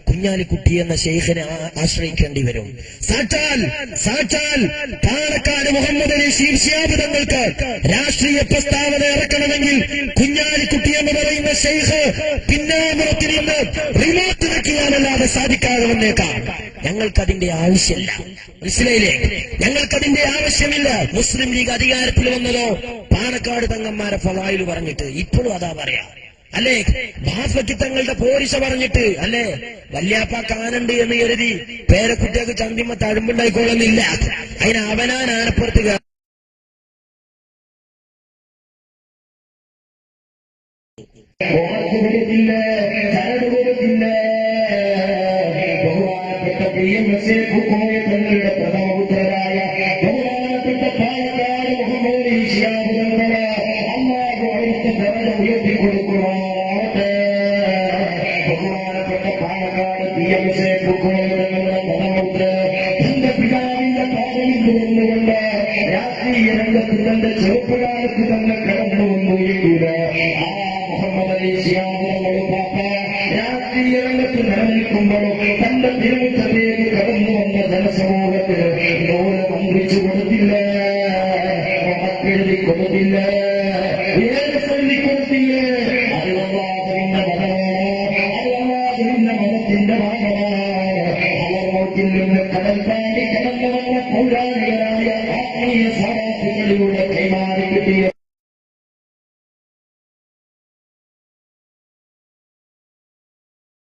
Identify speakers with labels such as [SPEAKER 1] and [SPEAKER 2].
[SPEAKER 1] കുഞ്ഞാലിക്കുട്ടി എന്ന ശൈഖിനെ ആശ്രയിക്കേണ്ടി വരും. സാക്ഷാൽ പാലക്കാട് മുഹമ്മദ് അലി ശിഹാബ് തങ്ങൾക്ക് രാഷ്ട്രീയ പ്രസ്താവന ഇറക്കണമെങ്കിൽ കുഞ്ഞാലിക്കുട്ടി എന്ന് പറയുന്ന ശൈഖ് പിന്നാമ്പുറത്തിൽ നിന്ന് റിമോട്ട് വെക്കാനല്ലാതെ സാധിക്കാതെ വന്നേക്കാം. ഞങ്ങൾക്കതിന്റെ ആവശ്യമില്ല. മനസ്സിലായില്ലേ? ഞങ്ങൾക്കതിന്റെ ആവശ്യമില്ല. മുസ്ലിം ലീഗ് അധികാരത്തിൽ വന്നതോ പാലക്കാട് തങ്ങന്മാരെ ഫളായില് പറഞ്ഞിട്ട് ഇപ്പോഴും അതാ പറയാ, അല്ലേ? ബാഫയ്ക്ക് തങ്ങളുടെ പോരിശ പറഞ്ഞിട്ട്, അല്ലേ? വല്യാപ്പ കാനുണ്ട് എന്ന് കരുതി പേരക്കുട്ടിയൊക്കെ ചന്തിമ തഴമ്പുണ്ടായിക്കൊള്ളുന്നില്ല. അതിന് അവനാൻ ആനപ്പുറത്ത് രാഷ്ട്രീയ രംഗത്ത് തന്റെ ചെറുപ്പകാലത്ത് തന്നെ കടന്നു വന്നു എങ്കിൽ ആ മുഹമ്മദ് അലി ശിഹാബ് തങ്ങൾ പാപ്പ രാഷ്ട്രീയ രംഗത്ത് നിലനിൽക്കുമ്പോൾ തന്റെ തിരുമുറ്റത്തേക്ക് കടന്നു വന്ന ജനസമൂഹത്തിന് ലോകം മന്ത്രിച്ചു കൊടുത്തില്ല, മക്കെഴുതി കൊടുത്തില്ല, ഏത് ചൊല്ലി കൊടുത്തില്ല. അറിവല്ലാതിന്റെ മതമാണ്, അറിവല്ലാതിന്റെ മതത്തിന്റെ ഭാഗമാണ്. അവർ നോക്കിൽ നിന്ന് കടൽ താണ്ടി കടന്നു വന്ന പൗരാണികരാണ്.